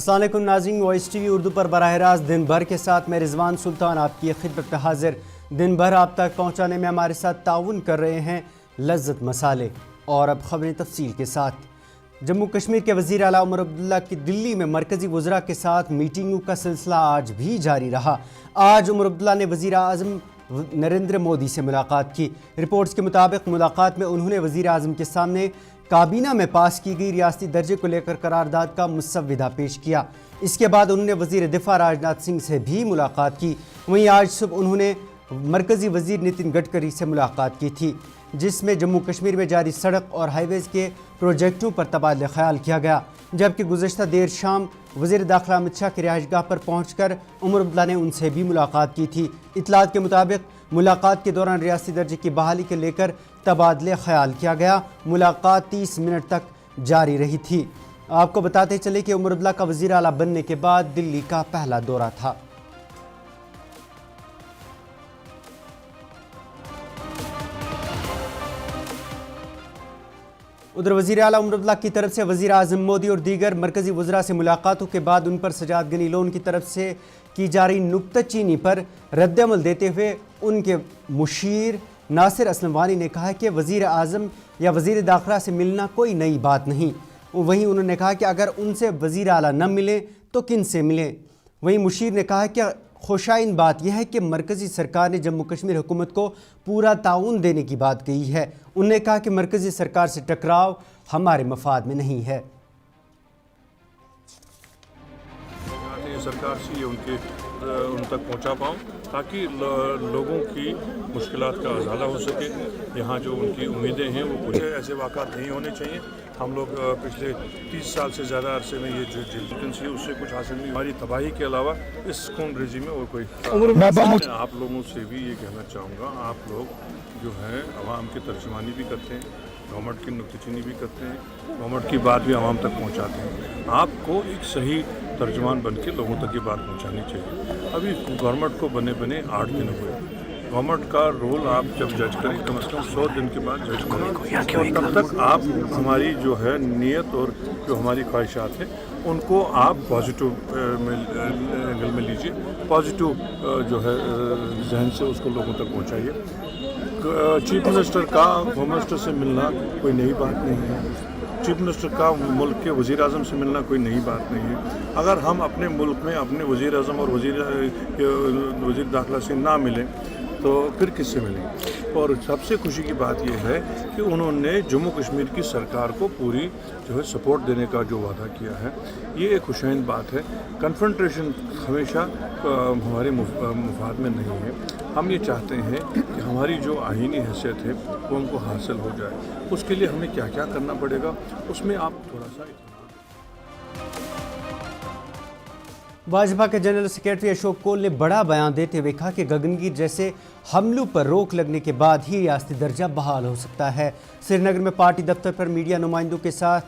अस्सलाम वालेकुम नाज़रीन, वॉइस टीवी उर्दू पर बराह रास्त दिन भर के साथ मैं रिजवान सुल्तान आपकी खिदमत में हाजिर। दिन भर आप तक पहुँचाने में हमारे साथ ताउन कर रहे हैं लज्जत मसाले। और अब खबरें तफसील के साथ। जम्मू कश्मीर के वज़ीर आला उमर अब्दुल्ला की दिल्ली में मरकज़ी वज़रा के साथ मीटिंगों का सिलसिला आज भी जारी रहा। आज उमर अब्दुल्ला ने वज़ीर आज़म नरेंद्र मोदी से मुलाकात की। रिपोर्ट्स के मुताबिक मुलाकात में उन्होंने वज़ीर आज़म के सामने काबीना में पास की गई रियासती दर्जे को लेकर करारदाद का मुसव्विदा पेश किया। इसके बाद उन्होंने वज़ीर दिफा राजनाथ सिंह से भी मुलाकात की। वहीं आज सुबह उन्होंने मरकज़ी वज़ीर नितिन गडकरी से मुलाकात की थी, जिसमें जम्मू कश्मीर में जारी सड़क और हाईवेज़ के प्रोजेक्टों पर तबादला ख्याल किया गया। जबकि गुज़श्ता देर शाम वज़ीर दाखिला अमित शाह की रिहाइशगाह पर पहुंचकर उमर अब्दुल्ला ने उनसे भी मुलाकात की थी। इत्तलात के मुताबिक मुलाकात के दौरान रियासती दर्जे की बहाली के लेकर तबादले ख्याल किया गया। मुलाकात 30 मिनट तक जारी रही थी। आपको बताते चले कि उमर अब्दुल्ला का वज़ीर आला बनने के बाद दिल्ली का पहला दौरा था। उधर वज़ीर आला उमर अब्दुल्ला की तरफ से वज़ीर आज़म मोदी और दीगर मरकज़ी वज़रा से मुलाकातों के बाद उन पर सजाद गनी लोन की तरफ से की जा रही नुक्ताचीनी पर रद्दअमल देते हुए उनके मुशीर नासिर असलम वानी ने कहा कि वज़ीर आज़म या वज़ीर दाखिला से मिलना कोई नई बात नहीं। वहीं उन्होंने कहा कि अगर उनसे वज़ीर आला न मिले तो किन से मिले। वहीं मुशीर ने कहा कि खुशाइन बात यह है कि मरकज़ी सरकार ने जम्मू कश्मीर हुकूमत को पूरा ताउन देने की बात कही है। उन्होंने कहा कि मरकज़ी सरकार से टकराव हमारे मफाद में नहीं है। सरकार से उन तक पहुंचा पाऊँ ताकि लोगों की मुश्किलात का अजाला हो सके। यहाँ जो उनकी उम्मीदें हैं वो कुछ ऐसे वाक़ात नहीं होने चाहिए। हम लोग पिछले 30 साल से ज़्यादा अरसे में ये जो जिल्दंसी है उससे कुछ हासिल नहीं। हमारी तबाही के अलावा इस कौन रेजी में और कोई आप लोगों से भी ये कहना चाहूँगा, आप लोग जो है अवाम की तर्जुमानी भी करते हैं, गवर्नमेंट की नुक्ताचीनी भी करते हैं, गवर्नमेंट की बात भी आवाम तक पहुंचाते हैं। आपको एक सही तर्जुमान बन के लोगों तक ये बात पहुंचानी चाहिए। अभी गवर्नमेंट को बने 8 दिन हुए। गवर्नमेंट का रोल आप जब जज करें कम से कम 100 दिन के बाद जज करें, तब तक आप हमारी जो है नीयत और जो हमारी ख्वाहिशात हैं उनको आप पॉजिटिव एंगल में लीजिए, पॉजिटिव जो है जहन से उसको लोगों तक पहुँचाइए। चीफ मिनिस्टर का होम मिनिस्टर से मिलना कोई नई बात नहीं है। चीफ मिनिस्टर का मुल्क के वज़ीर आज़म से मिलना कोई नई बात नहीं है। अगर हम अपने मुल्क में अपने वज़ीर आज़म और वज़ीर दाखिला से ना मिलें तो फिर किससे मिलेंगे। और सबसे खुशी की बात यह है कि उन्होंने जम्मू कश्मीर की सरकार को पूरी जो है सपोर्ट देने का जो वादा किया है, ये एक खुशैन बात है। कन्फ्रंटेशन हमेशा हमारे मुफाद में नहीं है। हम ये चाहते हैं कि हमारी जो आईनी हैसियत है वो हमको हासिल हो जाए। उसके लिए हमें क्या क्या करना पड़ेगा, उसमें आप थोड़ा सा भाजपा के जनरल सेक्रेटरी अशोक कोल ने बड़ा बयान देते हुए कहा कि गगनगीर जैसे हमलों पर रोक लगने के बाद ही रियासती दर्जा बहाल हो सकता है। श्रीनगर में पार्टी दफ्तर पर मीडिया नुमाइंदों के साथ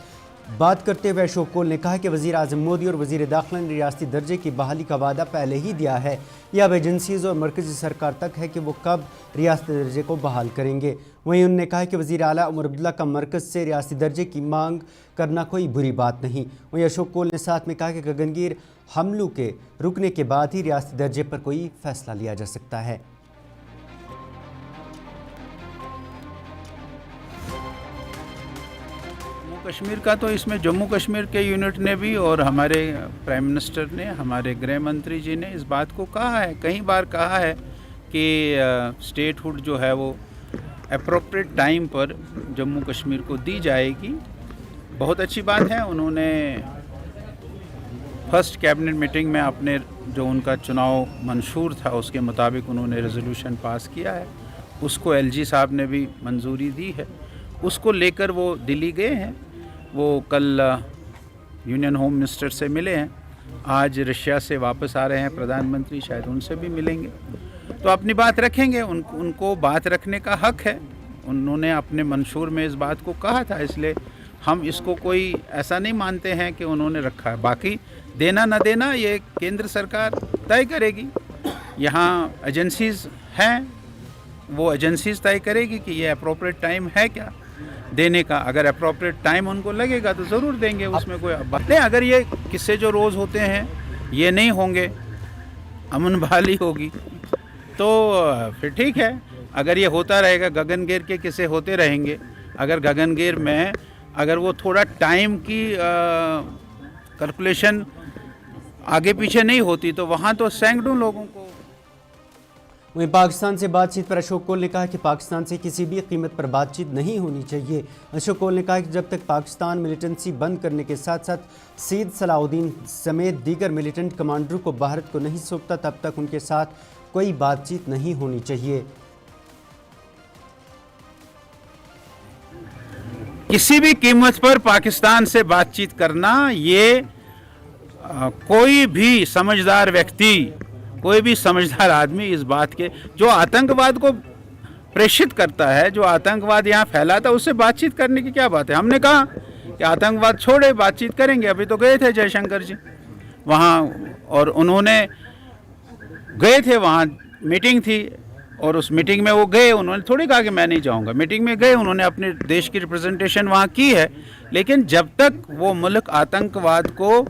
बात करते हुए अशोक कोल ने कहा कि वज़ीर आज़म मोदी और वज़ीर दाखिला ने रियासती दर्जे की बहाली का वादा पहले ही दिया है। यह अब एजेंसीज़ और मरकज़ी सरकार तक है कि वो कब रियासती दर्जे को बहाल करेंगे। वहीं उन्होंने कहा कि वज़ीर आला उमर अब्दुल्ला का मरकज़ से रियासती दर्जे की मांग करना कोई बुरी बात नहीं। वहीं अशोक कोल ने साथ में कहा कि गगनगीर हमलों के रुकने के बाद ही रियासती दर्जे पर कोई फैसला लिया जा सकता है। कश्मीर का तो इसमें जम्मू कश्मीर के यूनिट ने भी और हमारे प्राइम मिनिस्टर ने, हमारे गृह मंत्री जी ने इस बात को कहा है, कई बार कहा है कि स्टेटहुड जो है वो अप्रोप्रिएट टाइम पर जम्मू कश्मीर को दी जाएगी। बहुत अच्छी बात है। उन्होंने फर्स्ट कैबिनेट मीटिंग में अपने जो उनका चुनाव मंशूर था उसके मुताबिक उन्होंने रेजोल्यूशन पास किया है। उसको एलजी साहब ने भी मंजूरी दी है। उसको लेकर वो दिल्ली गए हैं। वो कल यूनियन होम मिनिस्टर से मिले हैं। आज रशिया से वापस आ रहे हैं प्रधानमंत्री, शायद उनसे भी मिलेंगे। तो अपनी बात रखेंगे। उनको बात रखने का हक है। उन्होंने अपने मंशूर में इस बात को कहा था, इसलिए हम इसको कोई ऐसा नहीं मानते हैं कि उन्होंने रखा है। बाकी देना न देना ये केंद्र सरकार तय करेगी। यहाँ एजेंसीज़ हैं, वो एजेंसीज़ तय करेगी कि ये अप्रोप्रिएट टाइम है क्या। देने का। अगर अप्रोप्रिएट टाइम उनको लगेगा तो ज़रूर देंगे, उसमें कोई बात नहीं। अगर ये किस्से जो रोज़ होते हैं ये नहीं होंगे, अमन बहाली होगी, तो फिर ठीक है। अगर ये होता रहेगा, गगनगीर के किस्से होते रहेंगे, अगर गगनगीर में अगर वो थोड़ा टाइम की कैलकुलेशन आगे पीछे नहीं होती तो वहाँ तो सैकड़ों लोगों को। वहीं पाकिस्तान से बातचीत पर अशोक कौल ने कहा कि पाकिस्तान से किसी भी कीमत पर बातचीत नहीं होनी चाहिए। अशोक कौल ने कहा कि जब तक पाकिस्तान मिलिटेंसी बंद करने के साथ साथ सैयद सलाउद्दीन समेत दीगर मिलिटेंट कमांडरों को भारत को नहीं सौंपता, तब तक उनके साथ कोई बातचीत नहीं होनी चाहिए। किसी भी कीमत पर पाकिस्तान से बातचीत करना, ये कोई भी समझदार व्यक्ति, कोई भी समझदार आदमी इस बात के, जो आतंकवाद को प्रेषित करता है, जो आतंकवाद यहाँ फैलाता है, उससे बातचीत करने की क्या बात है। हमने कहा कि आतंकवाद छोड़े, बातचीत करेंगे। अभी तो गए थे जयशंकर जी वहाँ, और उन्होंने गए थे वहाँ, मीटिंग थी, और उस मीटिंग में वो गए, उन्होंने थोड़ी कहा कि मैं नहीं जाऊँगा। मीटिंग में गए, उन्होंने अपने देश की रिप्रेजेंटेशन वहाँ की है, लेकिन जब तक वो मुल्क आतंकवाद को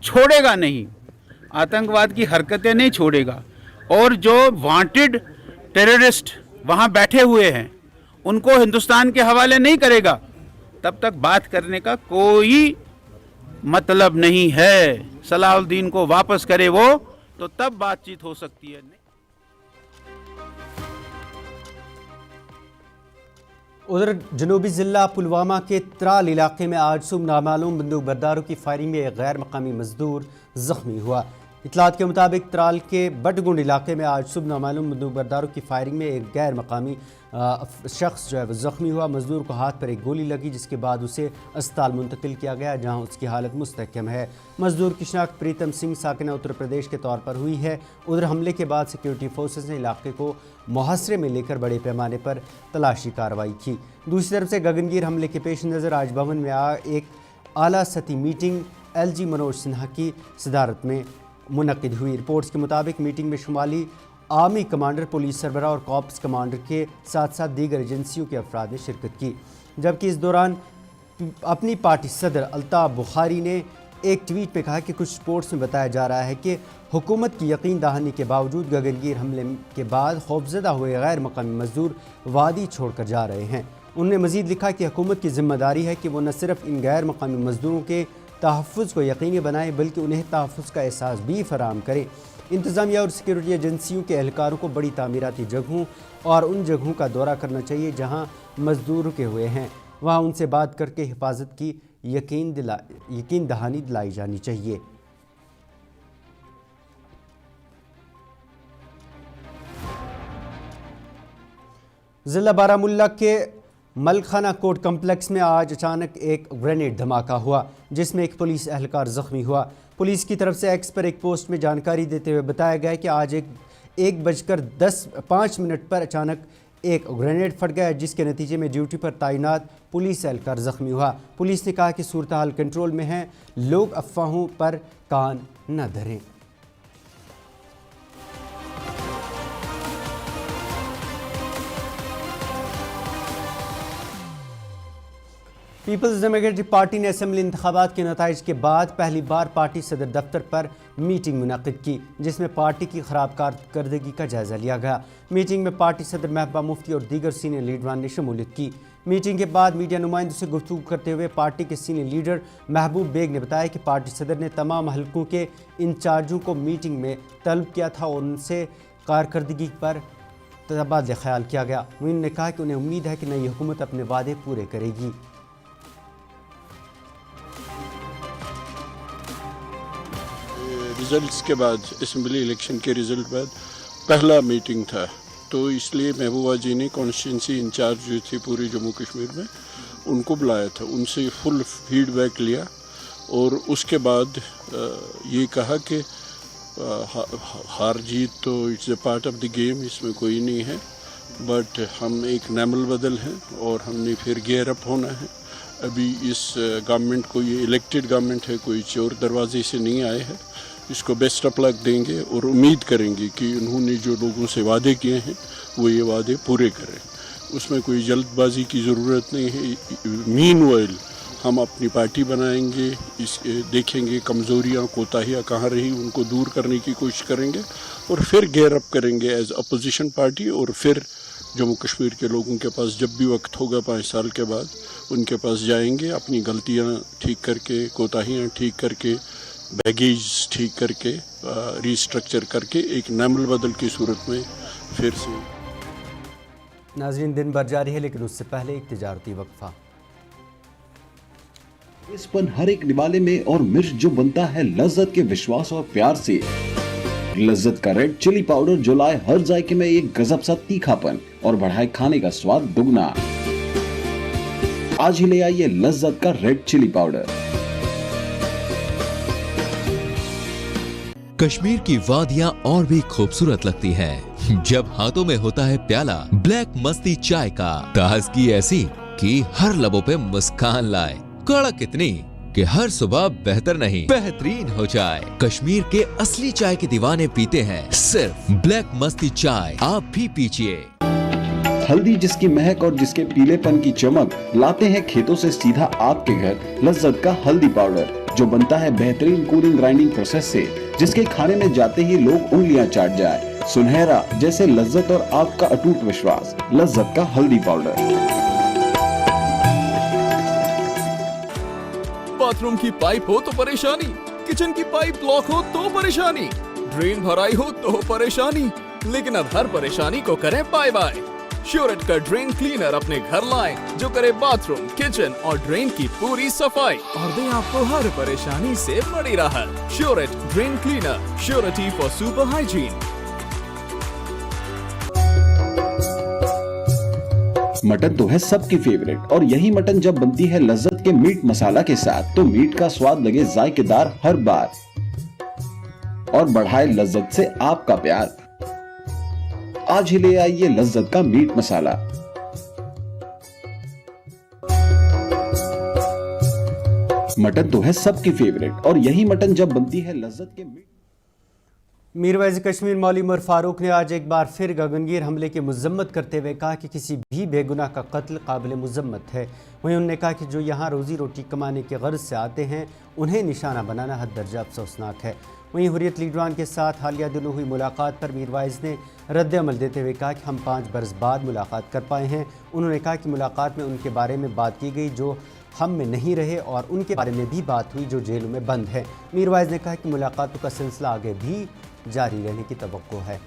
छोड़ेगा नहीं, आतंकवाद की हरकतें नहीं छोड़ेगा, और जो वांटेड टेररिस्ट वहाँ बैठे हुए हैं उनको हिंदुस्तान के हवाले नहीं करेगा, तब तक बात करने का कोई मतलब नहीं है। सलाउद्दीन को वापस करे वो, तो तब बातचीत हो सकती है। उधर जनूबी ज़िला पुलवामा के त्राल इलाके में आज सुबह नामालूम बंदूकबरदारों की फायरिंग में एक गैर मकामी मजदूर जख्मी हुआ। इतलात के मुताबिक त्राल के बटगुंड इलाके में आज सुबह नामालूम बंदूकबरदारों की फायरिंग में एक गैर मकामी शख्स जो है वो ज़ख्मी हुआ। मजदूर को हाथ पर एक गोली लगी, जिसके बाद उसे अस्पताल मुंतकिल किया गया, जहां उसकी हालत मुस्तहकम है। मजदूर की शनाख्त प्रीतम सिंह साकिना उत्तर प्रदेश के तौर पर हुई है। उधर हमले के बाद सिक्योरिटी फोर्सेज ने इलाके को मुहासरे में लेकर बड़े पैमाने पर तलाशी कार्रवाई की। दूसरी तरफ से गगनगीर हमले के पेश नज़र आज भवन में एक आला सतही मीटिंग LG मनोज सिन्हा की सदारत में मुनक्किद हुई। रिपोर्ट्स के मुताबिक मीटिंग में शुमाली आर्मी कमांडर, पुलिस सरबराह और कॉप्स कमांडर के साथ साथ दीगर एजेंसियों के अफराद ने शिरकत की। जबकि इस दौरान अपनी पार्टी सदर अल्ताफ़ बुखारी ने एक ट्वीट में कहा कि कुछ रिपोर्ट्स में बताया जा रहा है कि हुकूमत की यकीन दहानी के बावजूद गगनगीर हमले के बाद खौफजदा हुए गैर मकामी मजदूर वादी छोड़कर जा रहे हैं। उन्होंने मज़ीद लिखा कि हुकूमत की जिम्मेदारी है कि वो न सिर्फ इन गैर मकामी मजदूरों के तहफ़्फ़ुज़ को यकीनी बनाए, बल्कि उन्हें तहफ़्फ़ुज़ का एहसास भी फराहम करे। इंतज़ामिया और सिक्योरिटी एजेंसियों के एहलकारों को बड़ी तामीराती जगहों और उन जगहों का दौरा करना चाहिए जहां मजदूर रुके हुए हैं, वहां उनसे बात करके हिफाजत की यकीन दहानी दिलाई जानी चाहिए। ज़िला बारामुल्ला के मलखाना कोर्ट कम्प्लेक्स में आज अचानक एक ग्रेनेड धमाका हुआ, जिसमें एक पुलिस एहलकार ज़ख्मी हुआ। पुलिस की तरफ से एक्स पर एक पोस्ट में जानकारी देते हुए बताया गया कि आज 1:05 पर अचानक एक ग्रेनेड फट गया, जिसके नतीजे में ड्यूटी पर तैनात पुलिस एहलकार ज़ख्मी हुआ। पुलिस ने कहा कि सूरत हाल कंट्रोल में है, लोग अफवाहों पर कान न धरें। पीपल्स डेमोक्रेटिक पार्टी ने असेंबली इंतखाबात के नताइज के बाद पहली बार पार्टी सदर दफ्तर पर मीटिंग मुनक़िद की, जिसमें पार्टी की खराब कारकर्दगी का जायज़ा लिया गया। मीटिंग में पार्टी सदर महबूबा मुफ्ती और दीगर सीनियर लीडरान ने शमूलियत की। मीटिंग के बाद मीडिया नुमाइंदों से गुफ्तगू करते हुए पार्टी के सीनियर लीडर महबूब बेग ने बताया कि पार्टी सदर ने तमाम हलकों के इंचार्जों को मीटिंग में तलब किया था और उनसे कारकर्दगी पर तबादला ख्याल किया गया। उन्होंने कहा कि उन्हें उम्मीद है कि नई हुकूमत अपने वादे पूरे करेगी। रिज़ल्ट्स के बाद, असम्बली इलेक्शन के रिज़ल्ट बाद पहला मीटिंग था, तो इसलिए महबूबा जी ने कॉन्स्टिट्यूंसी इंचार्ज जो थी पूरे जम्मू कश्मीर में, उनको बुलाया था, उनसे फुल फीडबैक लिया और उसके बाद ये कहा कि हार जीत तो it's a part of the game, इसमें कोई नहीं है, बट हम एक नैमल बदल हैं और हमने फिर गेयर अप होना है। अभी इस गवर्नमेंट को, ये इलेक्टेड गवर्नमेंट है, कोई चोर दरवाजे से नहीं आए हैं, इसको बेस्ट ऑफ लक देंगे और उम्मीद करेंगे कि उन्होंने जो लोगों से वादे किए हैं वो ये वादे पूरे करें। उसमें कोई जल्दबाजी की ज़रूरत नहीं है। मीनवाइल हम अपनी पार्टी बनाएंगे, देखेंगे कमज़ोरियाँ कोताहियाँ कहाँ रही, उनको दूर करने की कोशिश करेंगे और फिर गेयर अप करेंगे एज अपोजिशन पार्टी। और फिर जम्मू कश्मीर के लोगों के पास जब भी वक्त होगा 5 साल के बाद, उनके पास जाएंगे, अपनी गलतियाँ ठीक करके, कोताहियाँ ठीक करके, बैगेज ठीक करके, रिस्ट्रक्चर करके एक नमल बदल की सूरत में फिर से। नाज़रीन, दिन भर जारी है लेकिन उससे पहले एक तिजारती वक्फा। इसपन हर एक निवाले में और मिर्च जो बनता है लज्जत के विश्वास और प्यार से। लज्जत का रेड चिली पाउडर जो लाए हर जायके में एक गजब सा तीखापन और बढ़ाए खाने का स्वाद दुगना। आज ही ले आइए लज्जत का रेड चिली पाउडर। कश्मीर की वादियां और भी खूबसूरत लगती हैं जब हाथों में होता है प्याला ब्लैक मस्ती चाय का। ताजगी ऐसी कि हर लबों पे मुस्कान लाए, कड़क इतनी कि हर सुबह बेहतर नहीं बेहतरीन हो जाए। कश्मीर के असली चाय के दीवाने पीते हैं सिर्फ ब्लैक मस्ती चाय, आप भी पीजिए। हल्दी जिसकी महक और जिसके पीलेपन की चमक लाते हैं खेतों से सीधा आपके घर लज्जत का हल्दी पाउडर जो बनता है बेहतरीन कूलिंग ग्राइंडिंग प्रोसेस से, जिसके खाने में जाते ही लोग उंगलियां चाट जाए। सुनहरा जैसे लज्जत और आपका अटूट विश्वास, लज्जत का हल्दी पाउडर। बाथरूम की पाइप हो तो परेशानी, किचन की पाइप ब्लॉक हो तो परेशानी, ड्रेन भराई हो तो परेशानी, लेकिन अब हर परेशानी को करें बाय बाय। श्योरेट का ड्रेन क्लीनर अपने घर लाएं जो करे बाथरूम, किचन और ड्रेन की पूरी सफाई और दे आपको हर परेशानी से बड़ी राहत। श्योरेट drain cleaner, surety for super hygiene. Mutton तो है सबकी फेवरेट और यही मटन जब बनती है लज्जत के मीट मसाला के साथ तो मीट का स्वाद लगे जायकेदार हर बार और बढ़ाए लज्जत से आपका प्यार। आज ही ले आइए लज्जत का मीट मसाला। मटन तो है सबकी फेवरेट और यही मटन जब बनती है लज्जत के मीट। मीरवैज़ कश्मीर मौलवी उमर फारूक ने आज एक बार फिर गगनगीर हमले की मजम्मत करते हुए कहा कि किसी भी बेगुनाह का कत्ल काबिल मजम्मत है। वहीं उन्होंने कहा कि जो यहाँ रोज़ी रोटी कमाने के गर्ज से आते हैं उन्हें निशाना बनाना हद दर्जा अफसोसनाक है। वहीं हुर्रियत लीडरान के साथ हालिया दिनों हुई मुलाकात पर मीरवैज़ ने रद्द-ए-अमल देते हुए कहा कि हम 5 बरस बाद मुलाकात कर पाए हैं। उन्होंने कहा कि मुलाकात में उनके बारे में बात की गई जो हम में नहीं रहे और उनके बारे में भी बात हुई जो जेलों में बंद है। मीरवैज़ ने कहा कि मुलाकातों का सिलसिला आगे भी जारी रहने की तवक्को है।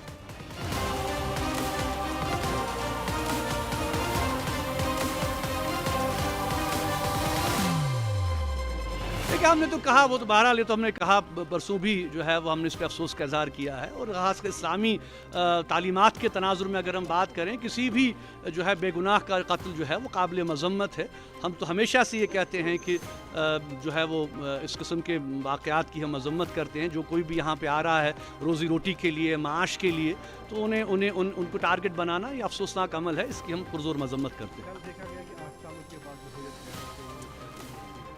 हमने तो कहा, वो तो बहरहाल ये तो हमने कहा बरसों भी जो है वो हमने इस पर अफसोस का इज़हार किया है। और ख़ास कर इस्लामी तालीमात के तनाजुर में अगर हम बात करें किसी भी जो है बेगुनाह का कत्ल जो है वो काबिल मज़म्मत है। हम तो हमेशा से ये कहते हैं कि जो है वो इस किस्म के वाक़यात की हम मज़म्मत करते हैं। जो कोई भी यहाँ पे आ रहा है रोज़ी रोटी के लिए, माश के लिए, तो उनको टारगेट बनाना ये अफसोसनाक अमल है, इसकी हम पुरज़ोर मज़म्मत करते हैं।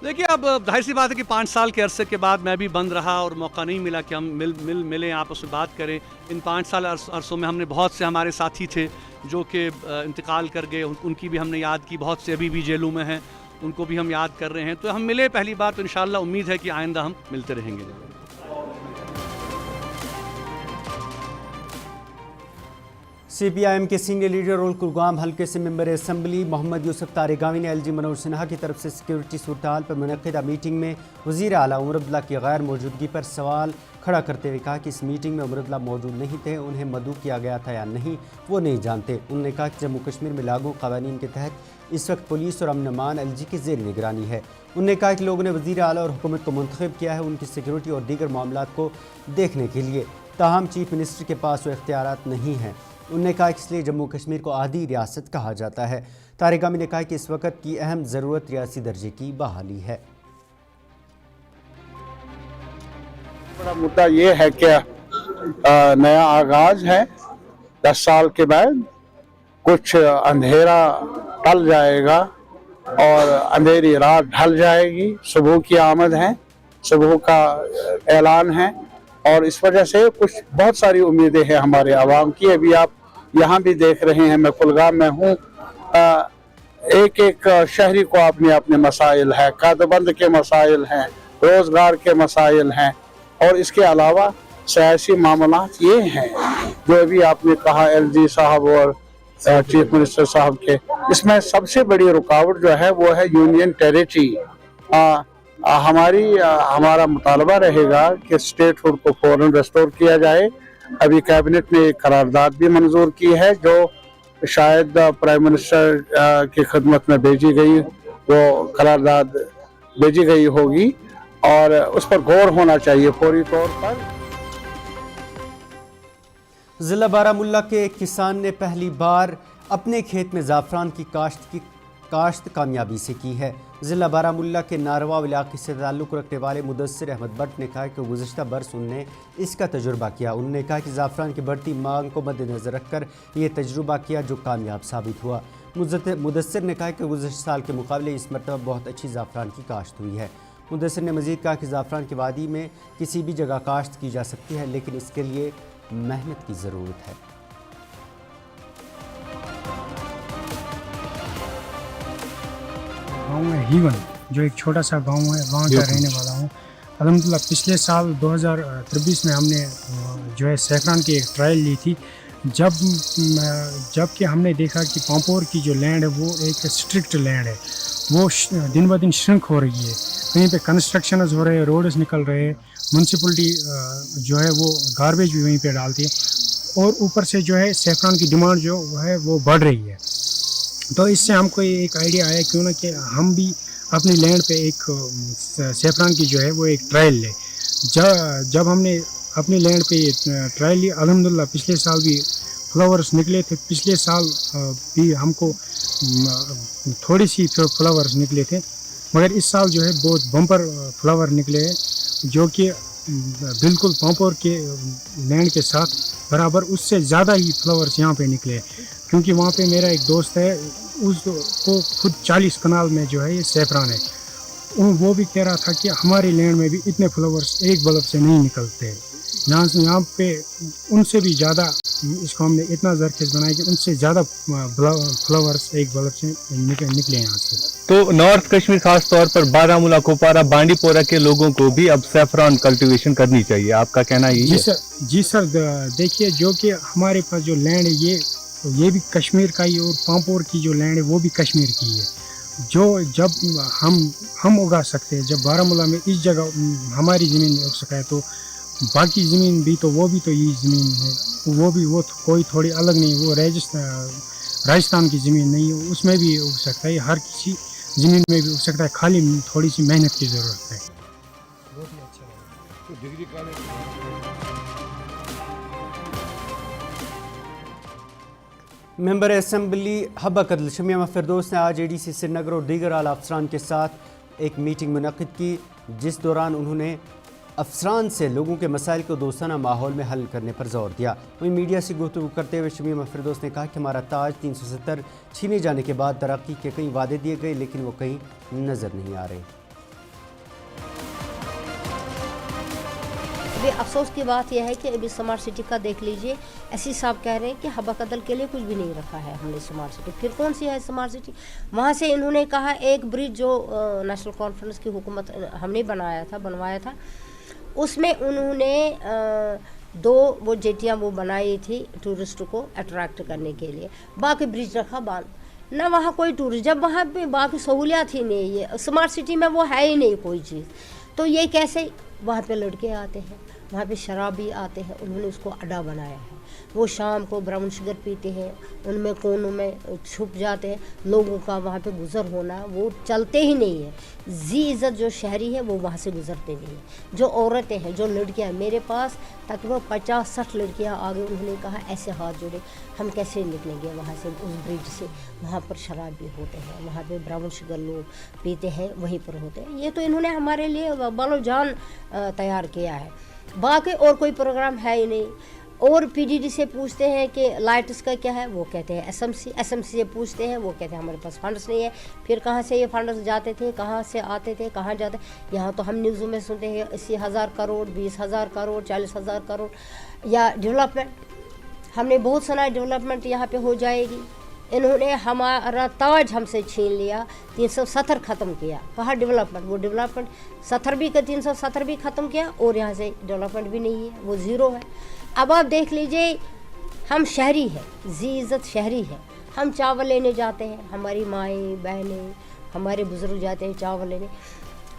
देखिए, अब जाहिर सी बात है कि 5 साल के अरसे के बाद मैं भी बंद रहा और मौका नहीं मिला कि हम मिलें, आपस में बात करें। इन 5 साल अरसों में हमने बहुत से हमारे साथी थे जो कि इंतकाल कर गए, उनकी भी हमने याद की। बहुत से अभी भी जेलों में हैं, उनको भी हम याद कर रहे हैं। तो हम मिले पहली बार, तो इंशाअल्लाह उम्मीद है कि आइंदा हम मिलते रहेंगे। CPIM के सीनियर लीडर और कुलगाम हल्के से मेंबर असम्बली मोहम्मद यूसुफ तारेगावी ने LG मनोज सिन्हा की तरफ से सिक्योरिटी सूरत पर मुनक़िदा मीटिंग में वज़ीर आला उमर अब्दुल्ला की गैर मौजूदगी पर सवाल खड़ा करते हुए कहा कि इस मीटिंग में उमर अब्दुल्ला मौजूद नहीं थे, उन्हें मदऊ किया गया था या नहीं वो नहीं जानते। उन्होंने कहा कि जम्मू कश्मीर में लागू क़वानीन के तहत इस वक्त पुलिस और अमन अमान LG की ज़ेर निगरानी है। उन्होंने कहा कि लोगों ने वज़ीर आला और हुकूमत को मुंतखब किया है उनकी सिक्योरिटी और दीगर मामलात को देखने के लिए, ताहम चीफ मिनिस्टर के पास वो इख्तियारात नहीं हैं। उन्होंने कहा कि इसलिए जम्मू कश्मीर को आधी रियासत कहा जाता है। तारेगावी ने कहा कि इस वक्त की अहम ज़रूरत रियासी दर्जे की बहाली है। बड़ा मुद्दा ये है कि नया आगाज है, 10 साल के बाद कुछ अंधेरा टल जाएगा और अंधेरी रात ढल जाएगी। सुबह की आमद है, सुबह का ऐलान है और इस वजह से कुछ बहुत सारी उम्मीदें हैं हमारे आवाम की। अभी आप यहाँ भी देख रहे हैं, मैं कुलगाम में हूँ एक एक शहरी को अपने अपने मसाइल है, कादबंद के मसाइल हैं, रोजगार के मसाइल हैं, और इसके अलावा सियासी मामला ये हैं जो अभी आपने कहा एलजी साहब और चीफ मिनिस्टर साहब के। इसमें सबसे बड़ी रुकावट जो है वो है यूनियन टेरिटरी। हमारा मुतालबा रहेगा कि स्टेटहुड को फौरन रेस्टोर किया जाए। अभी कैबिनेट ने एक करारदाद भी मंजूर की है जो शायद प्राइम मिनिस्टर की खिदमत में भेजी गई, वो करारदाद भेजी गई होगी और उस पर गौर होना चाहिए फौरी तौर पर। ज़िला बारामुल्ला के एक किसान ने पहली बार अपने खेत में ज़ाफ़रान की काश्त कामयाबी से की है। ज़िला बारामुल्ला के नारवा इलाके से ताल्लुक़ रखने वाले मुदस्सिर अहमद भट्ट ने कहा कि गुज़श्ता बरस उन्होंने इसका तजुर्बा किया। उन्होंने कहा कि ज़ाफ़रान की बढ़ती मांग को मद्देनज़र रखकर ये तजुर्बा किया जो कामयाब साबित हुआ। मुदस्सिर ने कहा कि गुज़श्ता साल के मुकाबले इस मरतबा बहुत अच्छी ज़ाफ़रान की काश्त हुई है। मुदस्सिर ने मज़ीद कहा कि ज़ाफ़रान की वादी में किसी भी जगह काश्त की जा सकती है, लेकिन इसके लिए मेहनत की ज़रूरत है। गाँव है हीवन, जो एक छोटा सा गांव है, वहाँ का रहने वाला हूँ। अल्हम्दुलिल्लाह पिछले साल 2023 में हमने जो है सैफरान की एक ट्रायल ली थी। जब कि हमने देखा कि पांपोर की जो लैंड है वो एक स्ट्रिक्ट लैंड है, वो दिन ब दिन श्रिंक हो रही है। कहीं पे कंस्ट्रक्शन हो रहे हैं, रोड्स निकल रहे हैं, म्यूनसिपलिटी जो है वो गार्बेज भी वहीं पे डालती है और ऊपर से जो है सैफरान की डिमांड जो है वो बढ़ रही है। तो इससे हमको एक आइडिया आया क्यों ना कि हम भी अपनी लैंड पे एक सैफरान की जो है वो एक ट्रायल लें। जब हमने अपनी लैंड पे ये ट्रायल ली, अल्हम्दुलिल्लाह पिछले साल भी फ्लावर्स निकले थे। पिछले साल भी हमको थोड़ी सी फ्लावर्स निकले थे, मगर इस साल जो है बहुत बम्पर फ्लावर निकले हैं जो कि बिल्कुल पांपोर के लैंड के साथ बराबर, उससे ज़्यादा ही फ्लावर्स यहाँ पे निकले हैं। क्योंकि वहाँ पे मेरा एक दोस्त है, उसको खुद 40 कनाल में जो है ये सैफरान है। वो भी कह रहा था कि हमारी लैंड में भी इतने फ्लावर्स एक बल्ब से नहीं निकलते। यहाँ पे उनसे भी ज़्यादा, इसको हमने इतना जरखेज़ बनाया कि उनसे ज़्यादा फ्लावर्स एक बल्ब से निकले यहाँ से। तो नॉर्थ कश्मीर खास तौर पर बारामूला, कुपवारा, बांडीपोरा के लोगों को भी अब सैफरान कल्टीवेशन करनी चाहिए, आपका कहना यही है? जी सर, देखिए जो कि हमारे पास जो लैंड है ये भी कश्मीर का ही, और पांपोर की जो लैंड है वो भी कश्मीर की है। जो जब हम उगा सकते हैं, जब बारामूला में इस जगह हमारी ज़मीन उग सका है, तो बाकी ज़मीन भी तो वो भी तो यही ज़मीन है, वो कोई थोड़ी अलग नहीं, वो राजस्थान की ज़मीन नहीं है, उसमें भी उग सकता है, हर किसी ज़मीन में भी उग सकता है, खाली थोड़ी सी मेहनत की ज़रूरत है। बहुत ही अच्छा मेंबर असम्बली हब्बा कदल शमीमा फिरदौस ने आज ADC श्रीनगर और दीगर आला अफसरान के साथ एक मीटिंग मुनक़िद की, जिस दौरान उन्होंने अफसरान से लोगों के मसाइल को दोस्ताना माहौल में हल करने पर जोर दिया। वहीं मीडिया से गुफ्तगू करते हुए शमीमा फिरदौस ने कहा कि हमारा ताज 370 छीने जाने के बाद तरक्की के कई वादे दिए गए, लेकिन वो कहीं नज़र नहीं आ रहे। अभी अफसोस की बात यह है कि अभी स्मार्ट सिटी का देख लीजिए, ऐसी साहब कह रहे हैं कि हब्बा कदल के लिए कुछ भी नहीं रखा है हमने स्मार्ट सिटी। फिर कौन सी है स्मार्ट सिटी? वहाँ से इन्होंने कहा एक ब्रिज जो नेशनल कॉन्फ्रेंस की हुकूमत हमने बनवाया था, उसमें उन्होंने 2 वो जेटियाँ वो बनाई थी टूरिस्ट को अट्रैक्ट करने के लिए, बाकी ब्रिज रखा बांध ना, वहाँ कोई टूरिस्ट, जब वहाँ पे बाकी सहूलियात ही नहीं है, स्मार्ट सिटी में वो है ही नहीं कोई चीज़, तो ये कैसे? वहाँ पे लड़के आते हैं, वहाँ पे शराबी आते हैं, उन्होंने उसको अड्डा बनाया है, वो शाम को ब्राउन शुगर पीते हैं, उनमें कोनों में छुप जाते हैं, लोगों का वहाँ पे गुज़र होना वो चलते ही नहीं है। जी इज़्ज़त जो शहरी है वो वहाँ से गुज़रते नहीं है। जो औरतें हैं, जो लड़कियाँ, मेरे पास तकरीबन 50-60 लड़कियाँ आ गई, उन्होंने कहा ऐसे हाथ जोड़े, हम कैसे निकलेंगे वहाँ से, उस ब्रिज से, वहाँ पर शराब भी होते हैं, वहाँ पे ब्राउन शुगर लोग पीते हैं, वहीं पर होते हैं। ये तो इन्होंने हमारे लिए बालो जान तैयार किया है, बाकी और कोई प्रोग्राम है ही नहीं। और PDD से पूछते हैं कि लाइट्स का क्या है, वो कहते हैं SMC से पूछते हैं, वो कहते हैं हमारे पास फंड्स नहीं है। फिर कहाँ से ये फंड्स जाते थे, कहाँ से आते थे, कहाँ जाते? यहाँ तो हम न्यूज़ों में सुनते हैं 80,000 करोड़, 20,000 करोड़, 40,000 करोड़, या डेवलपमेंट, हमने बहुत सुना है डेवलपमेंट यहाँ पे हो जाएगी, इन्होंने हमारा ताज हमसे छीन लिया, 370 ख़त्म किया। कहा डेवलपमेंट, वो डेवलपमेंट 70 भी का 370 भी ख़त्म किया और यहाँ से डेवलपमेंट भी नहीं है, वो ज़ीरो है। अब आप देख लीजिए, हम शहरी हैं, जी इज़्ज़त शहरी है, हम चावल लेने जाते हैं, हमारी माएँ बहनें हमारे बुज़ुर्ग जाते हैं चावल लेने,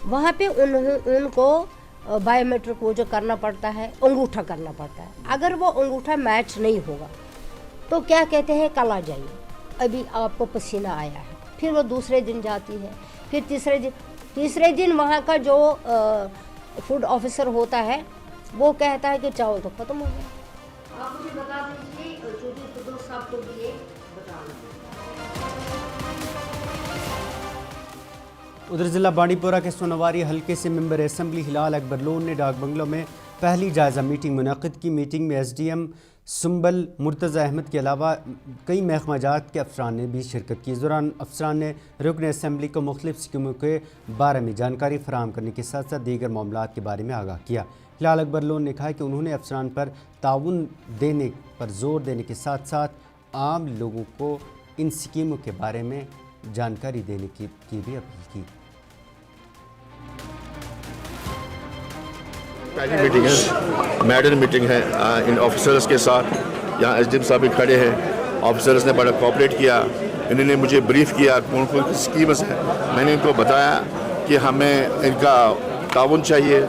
वहाँ पे उनको बायोमेट्रिक वो जो करना पड़ता है, अंगूठा करना पड़ता है। अगर वो अंगूठा मैच नहीं होगा तो क्या कहते हैं, कल आ जाइए, अभी आपको पसीना आया है। फिर वो दूसरे दिन जाती है, फिर तीसरे दिन वहाँ का जो फूड ऑफिसर होता है वो कहता है कि चावल तो ख़त्म हो गया। आप मुझे बता दीजिए, जो साहब को भी ये बताना। उधर ज़िला बांडीपोरा के सोनवारी हल्के से मेंबर असम्बली हिलाल अकबर लोन ने डाक बंगलों में पहली जायज़ा मीटिंग मुनक़िद की। मीटिंग में SDM सुंबल मुर्तज़ा अहमद के अलावा कई महकमा जात के अफसरान ने भी शिरकत की। इस दौरान अफसरान ने रुकन असम्बली को मुख्तलिफ स्कीमों के बारे में जानकारी फराहम करने के साथ साथ दीगर मामलात के बारे में आगाह किया। हिलाल अकबर लोन ने कहा कि उन्होंने अफसरान पर ताउन देने पर जोर देने के साथ साथ आम लोगों को इन स्कीमों के बारे में जानकारी देने की भी अपील की। पहली मीटिंग है, मैडन मीटिंग है इन ऑफिसर्स के साथ। यहाँ SDM साहब भी खड़े हैं, ऑफिसर्स ने बड़ा कोऑपरेट किया, इन्होंने मुझे ब्रीफ किया कौन कौन सी स्कीम्स हैं। मैंने इनको बताया कि हमें इनका ताउन चाहिए,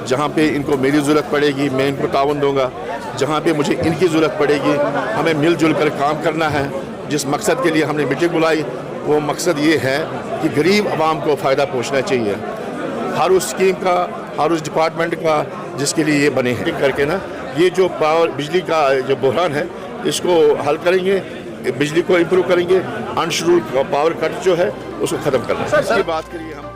जहाँ पे इनको मेरी ज़रूरत पड़ेगी मैं इनको ताउन दूँगा, जहाँ पे मुझे इनकी ज़रूरत पड़ेगी हमें मिलजुल कर काम करना है। जिस मकसद के लिए हमने मीटिंग बुलाई वो मकसद ये है कि गरीब आवाम को फ़ायदा पहुँचना चाहिए। हर उस स्कीम का, हर उस डिपार्टमेंट का जिसके लिए ये बने हैं, करके ना ये जो बिजली का जो बहरान है इसको हल करेंगे, बिजली को इम्प्रूव करेंगे, अनशेड्यूल्ड पावर कट जो है उसको ख़त्म करना है। इसकी बात करिए हम।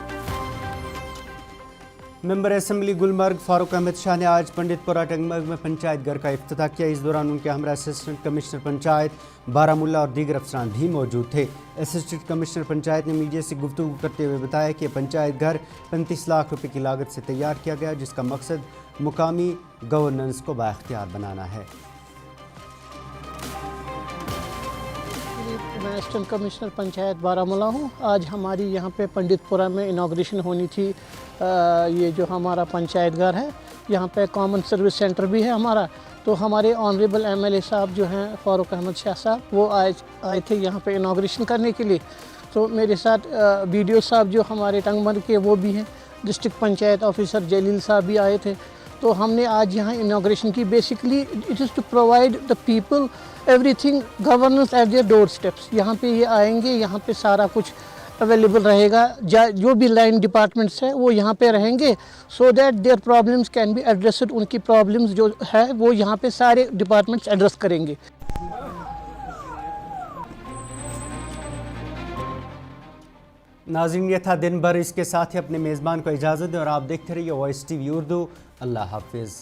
मेंबर असम्बली गुलमर्ग फारूक अहमद शाह ने आज पंडितपुरा टंगमर्ग में पंचायत घर का इफ्तिताह किया। इस दौरान उनके हमरा असिस्टेंट कमिश्नर पंचायत बारामुल्ला और दीगर अफसरान भी मौजूद थे। असिस्टेंट कमिश्नर पंचायत ने मीडिया से गुफ्तगू करते हुए बताया कि पंचायत घर 35 लाख रुपए की लागत से तैयार किया गया, जिसका मकसद मुकामी गवर्नेंस को बाख्तियार बनाना है। मैं असिस्टेंट कमिश्नर पंचायत बारामुल्ला हूँ। आज हमारी यहाँ पे पंडितपुरा में इनाग्रेशन होनी थी। ये जो हमारा पंचायत घर है, यहाँ पे कॉमन सर्विस सेंटर भी है हमारा। तो हमारे ऑनरेबल MLA साहब जो हैं फारूक अहमद शाह साहब, वो आज आए थे यहाँ पे इनाग्रेशन करने के लिए। तो मेरे साथ BDO साहब जो हमारे टंगमर्ग के वो भी हैं, डिस्ट्रिक्ट पंचायत ऑफिसर जलील साहब भी आए थे। तो हमने आज यहाँ इनाग्रेशन की। Basically it is to provide the people everything governance at their door steps. यहाँ पे ये आएंगे, यहाँ पे सारा कुछ अवेलेबल रहेगा। जो भी लाइन डिपार्टमेंट्स है वो यहाँ पे रहेंगे, so that their problems can be addressed. उनकी प्रॉब्लम्स जो है वो यहाँ पे सारे डिपार्टमेंट्स एड्रेस करेंगे। नाज़रीन, ये था दिन भर। इसके साथ ही अपने मेज़बान को इजाज़त दें और आप देखते रहिए वॉइस TV उर्दू। अल्लाह हाफिज़।